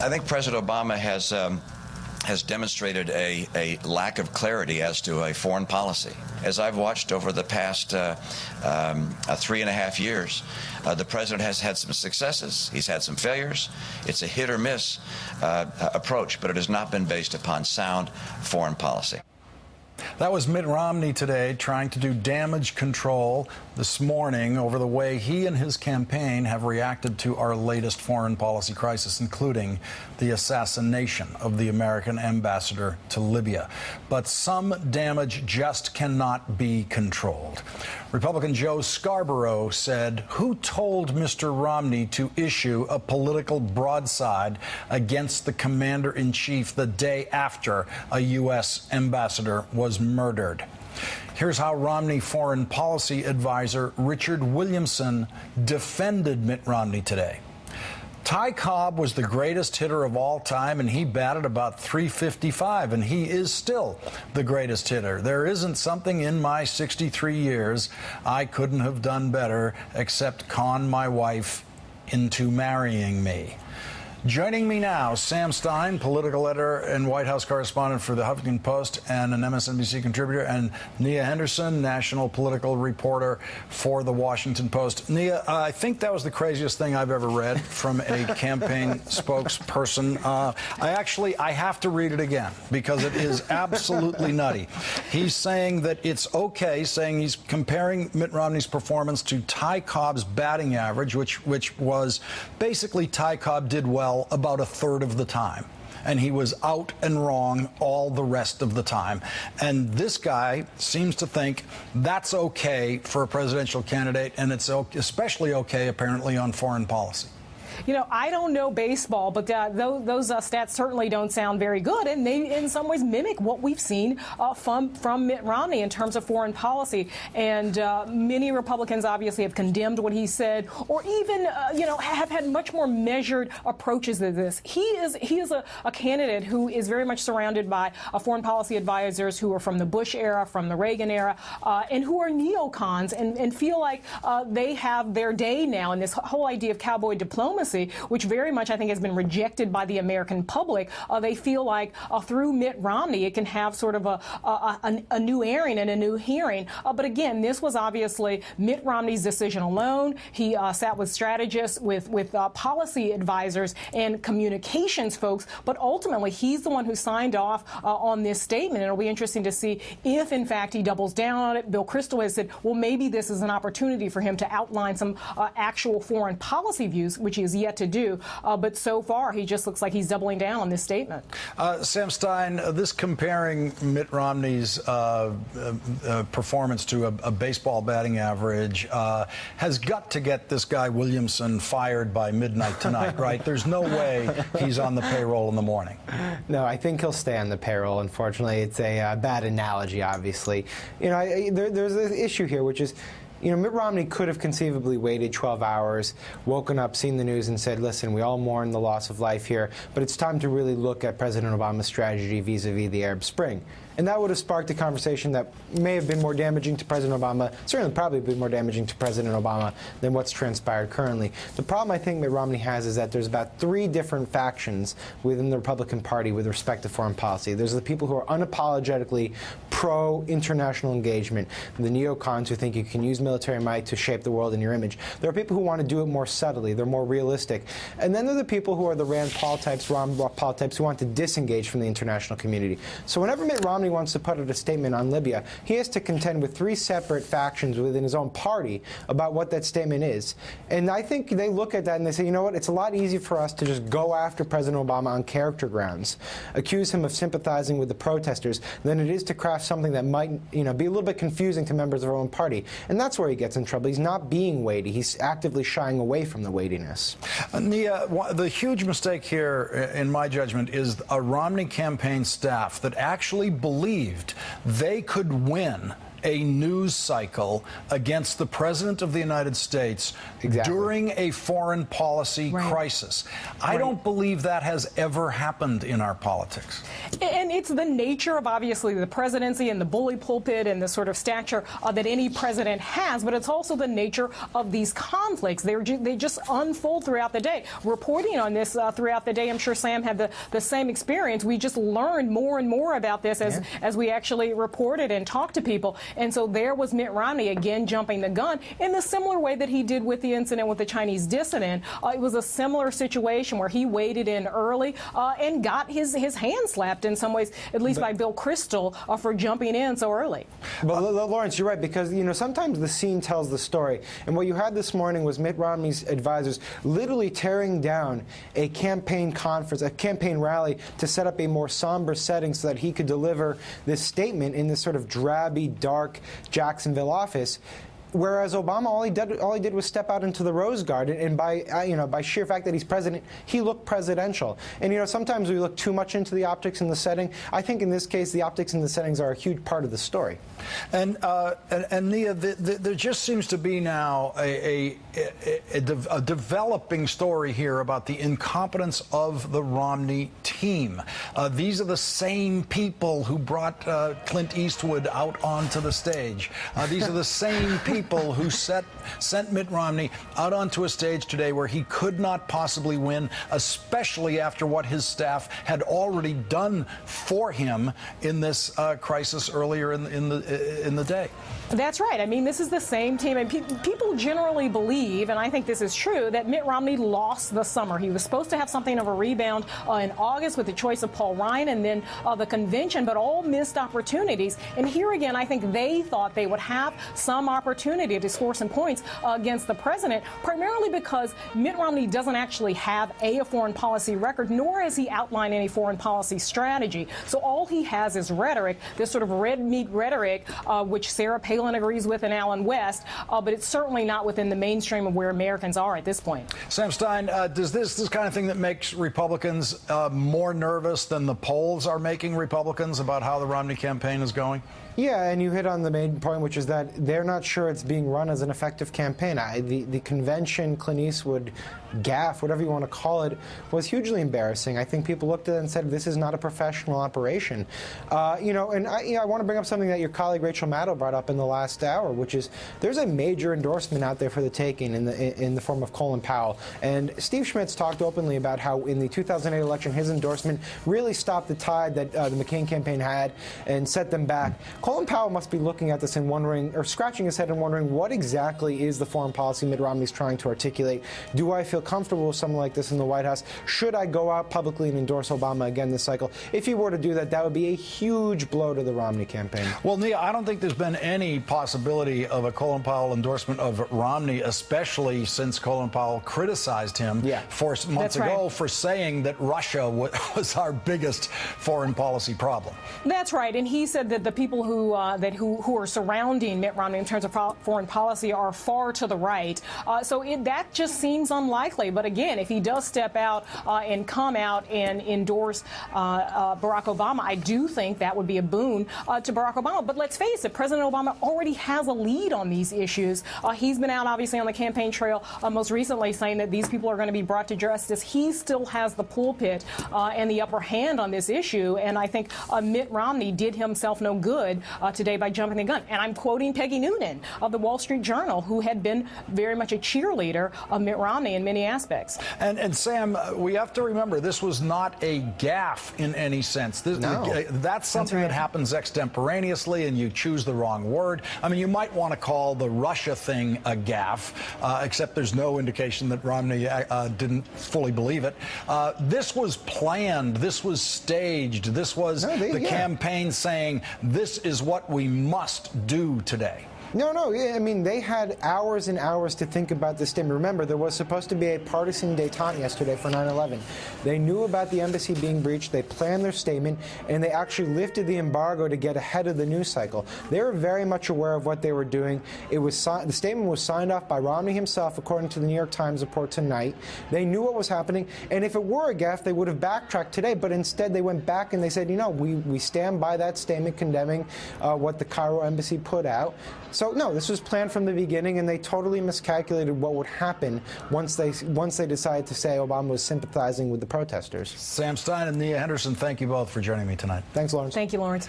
I think President Obama has demonstrated a lack of clarity as to a foreign policy. As I've watched over the past 3.5 years, the president has had some successes. He's had some failures. It's a hit or miss approach, but it has not been based upon sound foreign policy. That was Mitt Romney today trying to do damage control this morning over the way he and his campaign have reacted to our latest foreign policy crisis, including the assassination of the American ambassador to Libya. But some damage just cannot be controlled. Republican Joe Scarborough said, "Who told Mr. Romney to issue a political broadside against the commander-in-chief the day after a U.S. ambassador was murdered?" Here's how Romney foreign policy advisor Richard Williamson defended Mitt Romney today. Ty Cobb was the greatest hitter of all time, and he batted about .355, and he is still the greatest hitter. There isn't something in my 63 years I couldn't have done better except con my wife into marrying me. Joining me now, Sam Stein, political editor and White House correspondent for the Huffington Post and an MSNBC contributor, and Nia Henderson, national political reporter for the Washington Post. Nia, I think that was the craziest thing I've ever read from a campaign spokesperson. I have to read it again because it is absolutely nutty. He's saying that it's okay, saying he's comparing Mitt Romney's performance to Ty Cobb's batting average, which was basically Ty Cobb did well about a third of the time, and he was out and wrong all the rest of the time. And this guy seems to think that's okay for a presidential candidate, and it's especially okay apparently on foreign policy. You know, I don't know baseball, but those stats certainly don't sound very good, and they in some ways mimic what we've seen from Mitt Romney in terms of foreign policy. And many Republicans obviously have condemned what he said, or even have had much more measured approaches to this. He is a candidate who is very much surrounded by foreign policy advisors who are from the Bush era, from the Reagan era, and who are neocons and feel like they have their day now. And this whole idea of cowboy diplomacy, which very much I think has been rejected by the American public, they feel like through Mitt Romney it can have sort of a new airing and a new hearing. But again, this was obviously Mitt Romney's decision alone. He sat with strategists, with policy advisors and communications folks, but ultimately he's the one who signed off on this statement. It'll be interesting to see if in fact he doubles down on it. Bill Kristol has said, well, maybe this is an opportunity for him to outline some actual foreign policy views, which he has yet to do, but so far he just looks like he's doubling down on this statement. Sam Stein, this comparing Mitt Romney's performance to a baseball batting average has got to get this guy Williamson fired by midnight tonight, right? There's no way he's on the payroll in the morning. No, I think he'll stay on the payroll. Unfortunately, it's a bad analogy, obviously. You know, there's an issue here, which is, you know, Mitt Romney could have conceivably waited 12 hours, woken up, seen the news, and said, listen, we all mourn the loss of life here, but it's time to really look at President Obama's strategy vis-a-vis the Arab Spring. And that would have sparked a conversation that may have been more damaging to President Obama, certainly probably been more damaging to President Obama than what's transpired currently. The problem I think Mitt Romney has is that there's about 3 different factions within the Republican Party with respect to foreign policy. There's the people who are unapologetically pro-international engagement, the neocons who think you can use military might to shape the world in your image. There are people who want to do it more subtly. They're more realistic. And then there are the people who are the Rand Paul types, Ron Paul types, who want to disengage from the international community. So whenever Mitt Romney wants to put out a statement on Libya, he has to contend with 3 separate factions within his own party about what that statement is. And I think they look at that and they say, you know what, it's a lot easier for us to just go after President Obama on character grounds, accuse him of sympathizing with the protesters, than it is to craft something that might, you know, be a little bit confusing to members of our own party. And that's where he gets in trouble. He's not being weighty. He's actively shying away from the weightiness. Nia, the huge mistake here, in my judgment, is a Romney campaign staff that actually believed they could win a news cycle against the President of the United States during a foreign policy crisis. I don't believe that has ever happened in our politics. And it's the nature of, obviously, the presidency and the bully pulpit and the sort of stature that any president has, but it's also the nature of these conflicts. They just unfold throughout the day. Reporting on this throughout the day, I'm sure Sam had the same experience. We just learned more and more about this as we actually reported and talked to people. And so there was Mitt Romney again jumping the gun in the similar way that he did with the incident with the Chinese dissident. It was a similar situation where he waded in early and got his hand slapped in some ways, at least by Bill Kristol, for jumping in so early. But Lawrence, you're right, because sometimes the scene tells the story. And what you had this morning was Mitt Romney's advisors literally tearing down a campaign conference, a campaign rally, to set up a more somber setting so that he could deliver this statement in this sort of drabby, dark Jacksonville office. Whereas Obama, all he did was step out into the Rose Garden, and by sheer fact that he's president, he looked presidential. And sometimes we look too much into the optics and the setting. I think in this case, the optics and the settings are a huge part of the story. And Nia, there just seems to be now a developing story here about the incompetence of the Romney team. These are the same people who brought Clint Eastwood out onto the stage. These are the same people who sent Mitt Romney out onto a stage today where he could not possibly win, especially after what his staff had already done for him in this crisis earlier in the day. That's right. I mean, this is the same team. And people generally believe, and I think this is true, that Mitt Romney lost the summer. He was supposed to have something of a rebound in August with the choice of Paul Ryan and then the convention, but all missed opportunities. And here again, I think they thought they would have some opportunity to score some points against the president, primarily because Mitt Romney doesn't actually have a foreign policy record, nor has he outlined any foreign policy strategy. So all he has is rhetoric, this sort of red meat rhetoric, which Sarah Palin agrees with and Alan West, but it's certainly not within the mainstream of where Americans are at this point. Sam Stein, does this kind of thing that makes Republicans more nervous than the polls are making Republicans about how the Romney campaign is going? Yeah, and you hit on the main point, which is that they're not sure it's being run as an effective campaign. The convention, Clint Eastwood gaffe, whatever you want to call it, was hugely embarrassing. I think people looked at it and said, this is not a professional operation. And I want to bring up something that your colleague Rachel Maddow brought up in the last hour, which is there's a major endorsement out there for the taking in the form of Colin Powell. And Steve Schmitz talked openly about how in the 2008 election, his endorsement really stopped the tide that the McCain campaign had and set them back. Colin Powell must be looking at this and wondering, or scratching his head and wondering, what exactly is the foreign policy Mitt Romney's trying to articulate? Do I feel comfortable with someone like this in the White House? Should I go out publicly and endorse Obama again this cycle? If he were to do that, that would be a huge blow to the Romney campaign. Well, Nia, I don't think there's been any possibility of a Colin Powell endorsement of Romney, especially since Colin Powell criticized him months ago for saying that Russia was our biggest foreign policy problem. That's right, and he said that the people who are surrounding Mitt Romney in terms of foreign policy are far to the right. That just seems unlikely. But again, if he does step out and come out and endorse Barack Obama, I do think that would be a boon to Barack Obama. But let's face it, President Obama already has a lead on these issues. He's been out, obviously, on the campaign trail most recently saying that these people are going to be brought to justice. He still has the pulpit and the upper hand on this issue. And I think Mitt Romney did himself no good today by jumping the gun. And I'm quoting Peggy Noonan of the Wall Street Journal, who had been very much a cheerleader of Mitt Romney in many aspects. And Sam, we have to remember, this was not a gaffe in any sense. That's something that happens extemporaneously, and you choose the wrong word. I mean, you might want to call the Russia thing a gaffe, except there's no indication that Romney didn't fully believe it. This was planned. This was staged. This was the campaign saying, this is what we must do today. No. I mean, they had hours and hours to think about this statement. Remember, there was supposed to be a partisan détente yesterday for 9/11. They knew about the embassy being breached. They planned their statement, and they actually lifted the embargo to get ahead of the news cycle. They were very much aware of what they were doing. The statement was signed off by Romney himself, according to the New York Times report tonight. They knew what was happening, and if it were a gaffe, they would have backtracked today, but instead they went back and they said, we stand by that statement condemning what the Cairo embassy put out. So, no, this was planned from the beginning, and they totally miscalculated what would happen once they decided to say Obama was sympathizing with the protesters. Sam Stein and Nia Henderson, thank you both for joining me tonight. Thanks, Lawrence. Thank you, Lawrence.